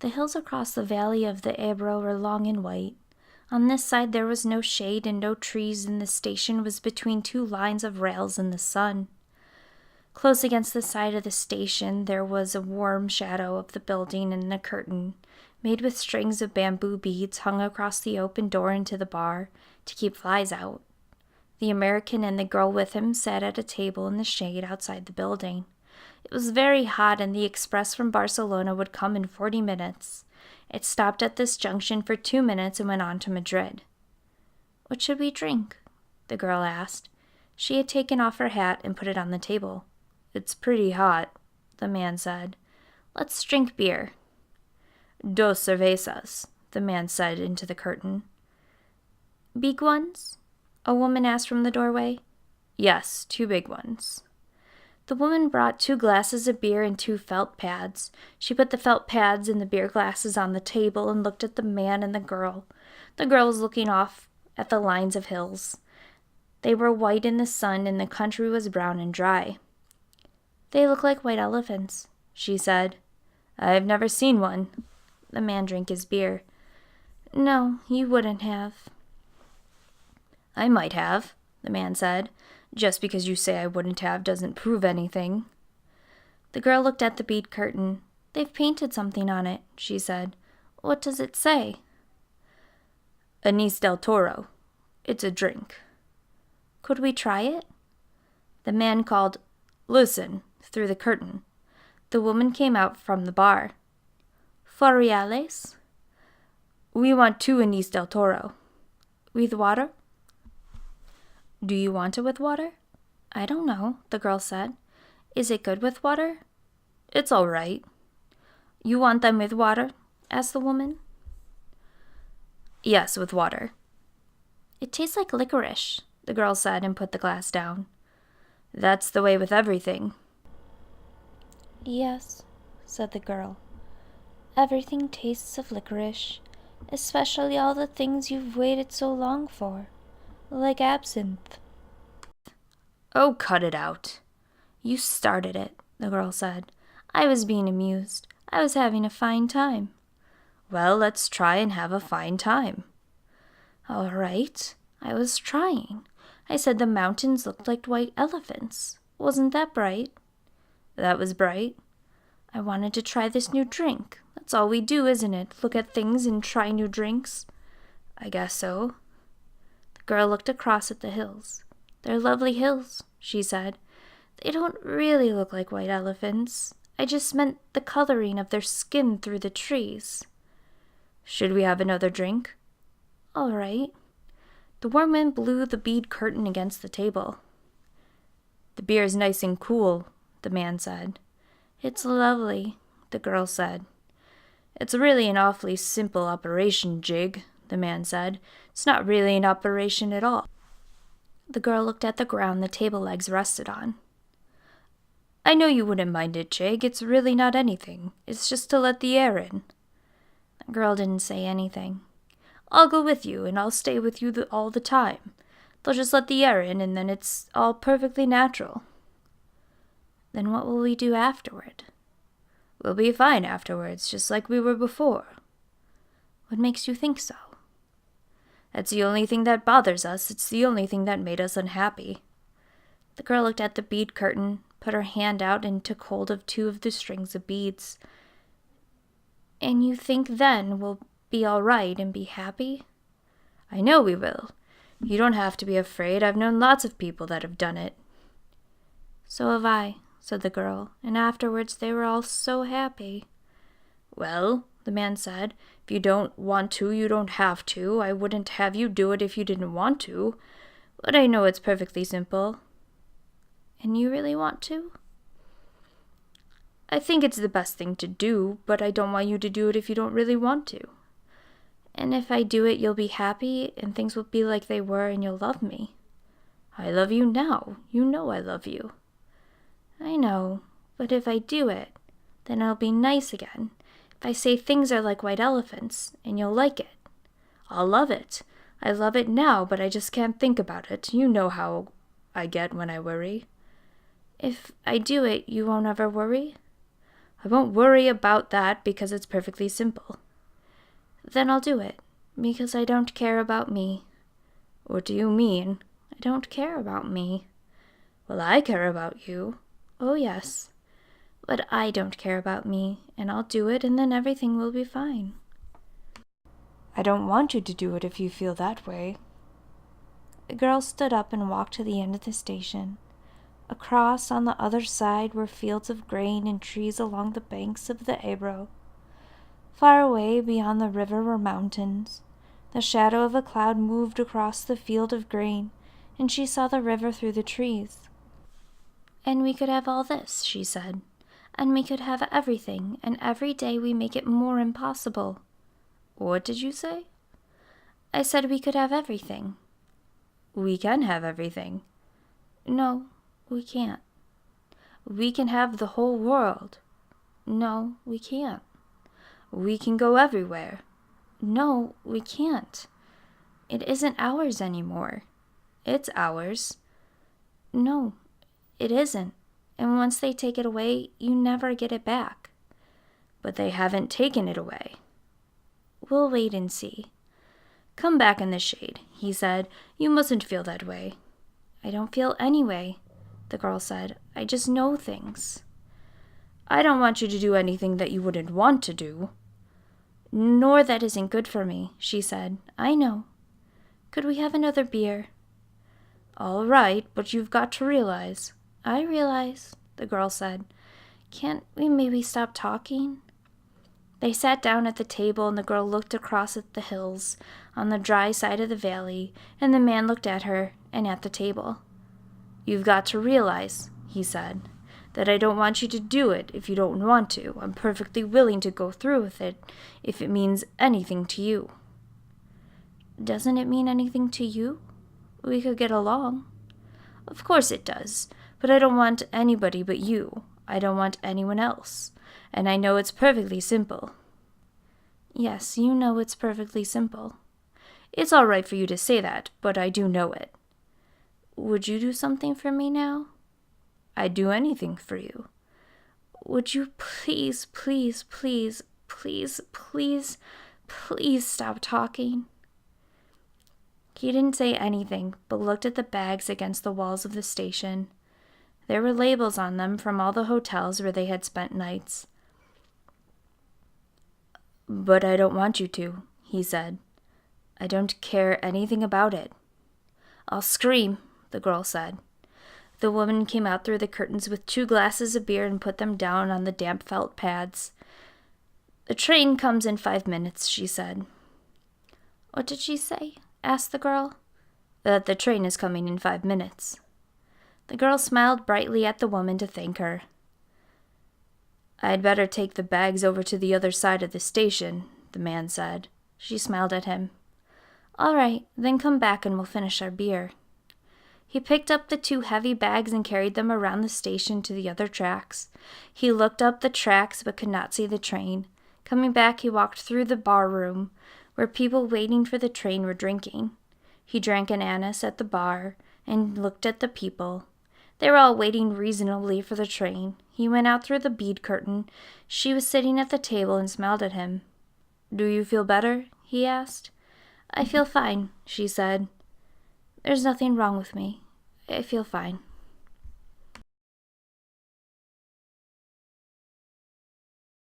The hills across the valley of the Ebro were long and white. On this side there was no shade and no trees, and the station was between two lines of rails in the sun. Close against the side of the station there was a warm shadow of the building, and a curtain, made with strings of bamboo beads, hung across the open door into the bar to keep flies out. The American and the girl with him sat at a table in the shade outside the building. It was very hot, and the express from Barcelona would come in 40 minutes. It stopped at this junction for 2 minutes and went on to Madrid. "What should we drink?" the girl asked. She had taken off her hat and put it on the table. "It's pretty hot," the man said. "Let's drink beer." "Dos cervezas," the man said into the curtain. "Big ones?" a woman asked from the doorway. "Yes, 2 big ones." The woman brought 2 glasses of beer and 2 felt pads. She put the felt pads and the beer glasses on the table and looked at the man and the girl. The girl was looking off at the lines of hills. They were white in the sun, and the country was brown and dry. "They look like white elephants," she said. "I've never seen one." The man drank his beer. "No, you wouldn't have." "I might have," the man said. "Just because you say I wouldn't have doesn't prove anything." The girl looked at the bead curtain. "They've painted something on it," she said. "What does it say?" "Anís del Toro. It's a drink." "Could we try it?" The man called, "Listen," through the curtain. The woman came out from the bar. "4 reales?" "We want 2 Anís del Toro." "With water?" "Do you want it with water?" "I don't know," the girl said. "Is it good with water?" "It's all right." "You want them with water?" asked the woman. "Yes, with water." "It tastes like licorice," the girl said, and put the glass down. "That's the way with everything." "Yes," said the girl. "Everything tastes of licorice, especially all the things you've waited so long for, like absinthe." "Oh, cut it out." "You started it," the girl said. "I was being amused. I was having a fine time." "Well, let's try and have a fine time." "All right. I was trying. I said the mountains looked like white elephants. Wasn't that bright?" "That was bright." "I wanted to try this new drink. That's all we do, isn't it? Look at things and try new drinks." "I guess so." The girl looked across at the hills. "They're lovely hills," she said. "They don't really look like white elephants. I just meant the coloring of their skin through the trees." "Should we have another drink?" "All right." The warm wind blew the bead curtain against the table. "The beer is nice and cool," the man said. "It's lovely," the girl said. "It's really an awfully simple operation, Jig," the man said. "It's not really an operation at all." The girl looked at the ground the table legs rested on. "I know you wouldn't mind it, Jig. It's really not anything. It's just to let the air in." The girl didn't say anything. "I'll go with you, and I'll stay with you all the time. They'll just let the air in, and then it's all perfectly natural." "Then what will we do afterward?" "We'll be fine afterwards, just like we were before." "What makes you think so?" "That's the only thing that bothers us. It's the only thing that made us unhappy." The girl looked at the bead curtain, put her hand out, and took hold of 2 of the strings of beads. "And you think then we'll be all right and be happy?" "I know we will. You don't have to be afraid. I've known lots of people that have done it." "So have I," said the girl, "and afterwards they were all so happy." "Well," the man said, "if you don't want to, you don't have to. I wouldn't have you do it if you didn't want to. But I know it's perfectly simple." "And you really want to?" "I think it's the best thing to do, but I don't want you to do it if you don't really want to." "And if I do it, you'll be happy, and things will be like they were, and you'll love me." "I love you now. You know I love you." "I know, but if I do it, then it'll be nice again. If I say things are like white elephants, and you'll like it." "I'll love it. I love it now, but I just can't think about it. You know how I get when I worry." "If I do it, you won't ever worry?" I won't worry about that because it's perfectly simple. Then I'll do it, because I don't care about me. What do you mean? I don't care about me. Well, I care about you. Oh, yes. But I don't care about me, and I'll do it, and then everything will be fine. I don't want you to do it if you feel that way. The girl stood up and walked to the end of the station. Across on the other side were fields of grain and trees along the banks of the Ebro. Far away beyond the river were mountains. The shadow of a cloud moved across the field of grain, and she saw the river through the trees. And we could have all this, she said, and we could have everything, and every day we make it more impossible. What did you say? I said we could have everything. We can have everything. No, we can't. We can have the whole world. No, we can't. We can go everywhere. No, we can't. It isn't ours anymore. It's ours. No, it isn't. And once they take it away, you never get it back. But they haven't taken it away. We'll wait and see. Come back in the shade, he said. You mustn't feel that way. I don't feel any way, the girl said. I just know things. I don't want you to do anything that you wouldn't want to do. Nor that isn't good for me, she said. I know. Could we have another beer? All right, but you've got to realize. I realize, the girl said. Can't we maybe stop talking? They sat down at the table, and the girl looked across at the hills on the dry side of the valley, and the man looked at her and at the table. You've got to realize, he said, that I don't want you to do it if you don't want to. I'm perfectly willing to go through with it if it means anything to you. Doesn't it mean anything to you? We could get along. Of course it does, but I don't want anybody but you. I don't want anyone else. And I know it's perfectly simple. Yes, you know it's perfectly simple. It's all right for you to say that, but I do know it. Would you do something for me now? I'd do anything for you. Would you please, please, please, please, please, please stop talking? He didn't say anything, but looked at the bags against the walls of the station. There were labels on them from all the hotels where they had spent nights. But I don't want you to, he said. I don't care anything about it. I'll scream, the girl said. The woman came out through the curtains with 2 glasses of beer and put them down on the damp felt pads. The train comes in 5 minutes, she said. What did she say? Asked the girl. That the train is coming in 5 minutes. The girl smiled brightly at the woman to thank her. I'd better take the bags over to the other side of the station, the man said. She smiled at him. All right, then come back and we'll finish our beer. He picked up the 2 heavy bags and carried them around the station to the other tracks. He looked up the tracks but could not see the train. Coming back, he walked through the bar room, where people waiting for the train were drinking. He drank an anise at the bar and looked at the people. They were all waiting reasonably for the train. He went out through the bead curtain. She was sitting at the table and smiled at him. Do you feel better? He asked. I feel fine, she said. There's nothing wrong with me. I feel fine.